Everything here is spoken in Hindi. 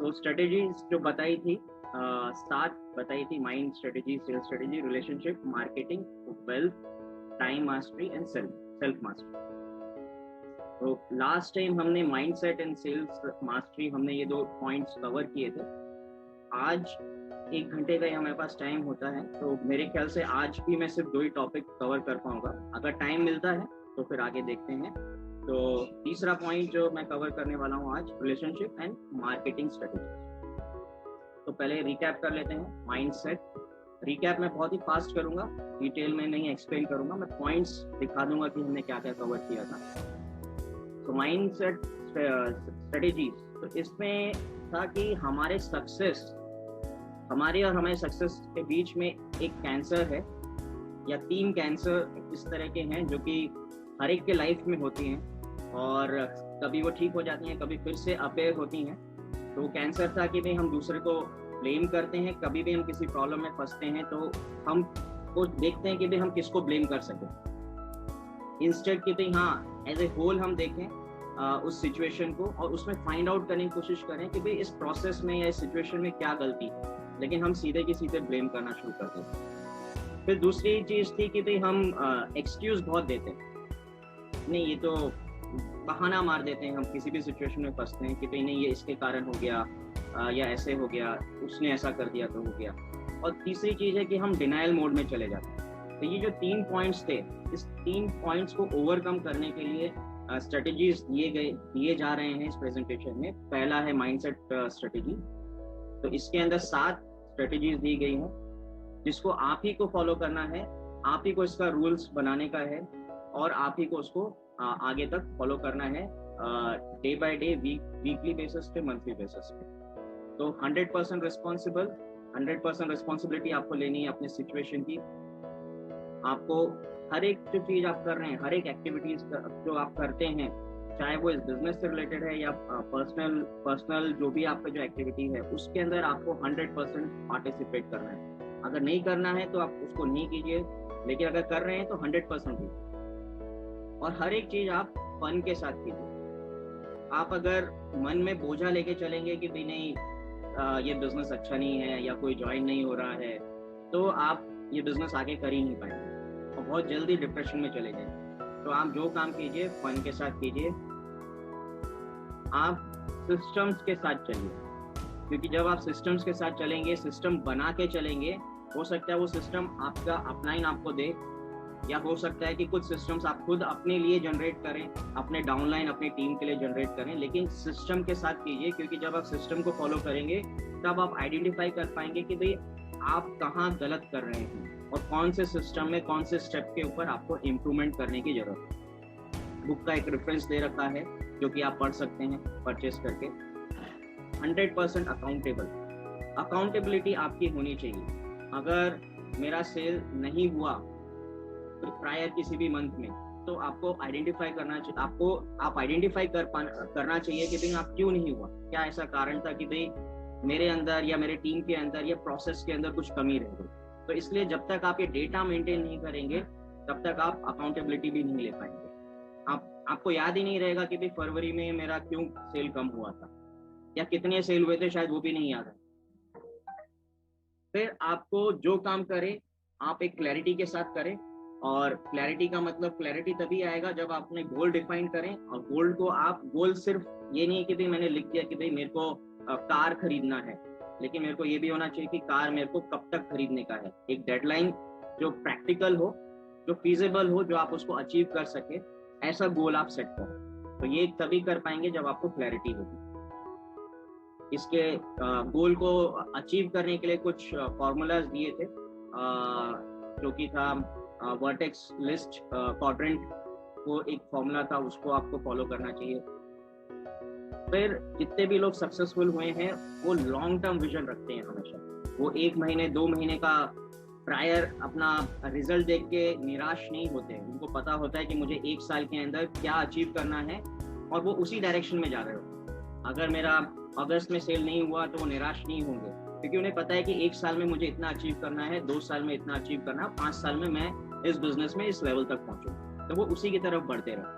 तो स्ट्रेटेजीज जो बताई थी, 7 बताई थी: mind strategy, sales strategy, relationship, marketing, wealth, time mastery and self mastery. तो लास्ट टाइम हमने माइंडसेट एंड सेल्स मास्टरी, हमने ये 2 पॉइंट्स कवर किए थे। आज 1 घंटे का ही हमारे पास टाइम होता है, तो मेरे ख्याल से आज भी मैं सिर्फ 2 ही टॉपिक कवर कर पाऊंगा। अगर टाइम मिलता है तो फिर आगे देखते हैं। तो तीसरा पॉइंट जो मैं कवर करने वाला हूँ आज, रिलेशनशिप एंड मार्केटिंग स्ट्रेटेजी। तो पहले रिकैप कर लेते हैं माइंडसेट। रिकैप मैं बहुत ही फास्ट करूंगा, डिटेल में नहीं एक्सप्लेन करूंगा, मैं पॉइंट्स दिखा दूंगा कि हमने क्या क्या कवर किया था। तो माइंडसेट स्ट्रेटेजीज, तो इसमें था कि हमारे और हमारे सक्सेस के बीच में एक कैंसर है, या 3 कैंसर इस तरह के हैं जो कि हर एक के लाइफ में होती हैं, और कभी वो ठीक हो जाती हैं, कभी फिर से अपेयर होती हैं। तो कैंसर था कि भाई हम दूसरे को ब्लेम करते हैं, कभी भी हम किसी प्रॉब्लम में फंसते हैं तो हम को देखते हैं कि भाई हम किसको ब्लेम कर सकें, इंस्टेड कि भाई हाँ एज ए होल हम देखें उस सिचुएशन को, और उसमें फाइंड आउट करने की कोशिश करें कि भाई इस प्रोसेस में या इस सिचुएशन में क्या गलती है, लेकिन हम सीधे की सीधे ब्लेम करना शुरू कर देते हैं। फिर दूसरी चीज थी कि भाई हम एक्सक्यूज बहुत देते हैं, नहीं ये तो बहाना मार देते हैं, हम किसी भी सिचुएशन में फंसते हैं कि भाई नहीं ये इसके कारण हो गया, या ऐसे हो गया, उसने ऐसा कर दिया तो हो गया। और तीसरी चीज है कि हम डिनायल मोड में चले जाते हैं। तो ये जो 3 पॉइंट्स थे, इस 3 पॉइंट्स को ओवरकम करने के लिए स्ट्रेटेजीज दिए जा रहे हैं इस प्रेजेंटेशन में। पहला है माइंडसेट स्ट्रेटेजी, तो इसके अंदर 7 स्ट्रेटेजीज दी गई हैं, जिसको आप ही को फॉलो करना है, आप ही को इसका रूल्स बनाने का है, और आप ही को उसको आगे तक फॉलो करना है, day by day, weekly basis पे, मंथली बेसिस पे। तो 100% रिस्पॉन्सिबिलिटी आपको लेनी है अपने सिचुएशन की। आपको हर एक जो चीज आप कर रहे हैं, हर एक एक्टिविटीज जो आप करते हैं, चाहे वो इस बिजनेस से रिलेटेड है या पर्सनल जो भी आपका जो एक्टिविटी है, उसके अंदर आपको 100% पार्टिसिपेट करना है। अगर नहीं करना है तो आप उसको नहीं कीजिए, लेकिन अगर कर रहे हैं तो 100% कीजिए, और हर एक चीज आप फन के साथ कीजिए। आप अगर मन में बोझा लेके चलेंगे कि भाई नहीं ये बिजनेस अच्छा नहीं है या कोई ज्वाइन नहीं हो रहा है, तो आप ये बिजनेस आगे कर ही नहीं पाएंगे और बहुत जल्दी डिप्रेशन में चले जाएंगे। तो आप जो काम कीजिए फन के साथ कीजिए, आप सिस्टम्स के साथ चलिए, क्योंकि जब आप सिस्टम्स के साथ चलेंगे, सिस्टम बना के चलेंगे, हो सकता है वो सिस्टम आपका अपलाइन आपको दे, या हो सकता है कि कुछ सिस्टम्स आप खुद अपने लिए जनरेट करें, अपने डाउनलाइन, अपनी टीम के लिए जनरेट करें, लेकिन सिस्टम के साथ कीजिए, क्योंकि जब आप सिस्टम को फॉलो करेंगे तब आप आइडेंटिफाई कर पाएंगे कि भाई आप कहाँ गलत कर रहे हैं और कौन से सिस्टम में, कौन से स्टेप के ऊपर आपको इम्प्रूवमेंट करने की जरूरत है। बुक का एक रेफरेंस दे रखा है जो कि आप पढ़ सकते हैं परचेस करके। 100% अकाउंटेबिलिटी आपकी होनी चाहिए। अगर मेरा सेल नहीं हुआ तो प्रायर किसी भी मंथ में, तो आपको आइडेंटिफाई करना चाहिए, आप आइडेंटिफाई करना चाहिए कि भाई आप क्यों नहीं हुआ, क्या ऐसा कारण था कि भाई मेरे अंदर या मेरे टीम के अंदर या प्रोसेस के अंदर कुछ कमी रह गई। तो इसलिए जब तक आप ये डेटा मेंटेन नहीं करेंगे तब तक आप अकाउंटेबिलिटी भी नहीं ले पाएंगे। आपको याद ही नहीं रहेगा कि भाई फरवरी में मेरा क्यों सेल कम हुआ था या कितने सेल हुए थे, शायद वो भी नहीं याद है। फिर आपको जो काम करें आप एक क्लैरिटी के साथ करें, और क्लैरिटी का मतलब क्लैरिटी तभी आएगा जब आप अपने गोल डिफाइन करें। और गोल को आप, गोल सिर्फ ये नहीं है कि भाई मैंने लिख दिया कि भाई मेरे को कार खरीदना है, लेकिन मेरे को ये भी होना चाहिए कि कार मेरे को कब तक खरीदने का है। एक डेडलाइन जो प्रैक्टिकल हो, जो फीजिबल हो, जो आप उसको अचीव कर सके, ऐसा गोल आप सेट करो। तो ये तभी कर पाएंगे जब आपको क्लैरिटी होगी। इसके गोल को अचीव करने के लिए कुछ फॉर्मूलाज दिए थे, जो कि था वर्टेक्स लिस्ट क्वाड्रेंट, वो एक फॉर्मूला था, उसको आपको फॉलो करना चाहिए। फिर जितने भी लोग सक्सेसफुल हुए हैं वो लॉन्ग टर्म विजन रखते हैं हमेशा। वो 1 महीने 2 महीने का प्रायर अपना रिजल्ट देख के निराश नहीं होते। उनको पता होता है कि मुझे 1 साल के अंदर क्या अचीव करना है, और वो उसी डायरेक्शन में जा रहे हो। अगर मेरा अगस्त में सेल नहीं हुआ तो वो निराश नहीं होंगे, क्योंकि उन्हें पता है कि 1 साल में मुझे इतना अचीव करना है, 2 साल में इतना अचीव करना, 5 साल में मैं इस बिजनेस में इस लेवल तक पहुंचूं। तो वो उसी की तरफ बढ़ते रहे।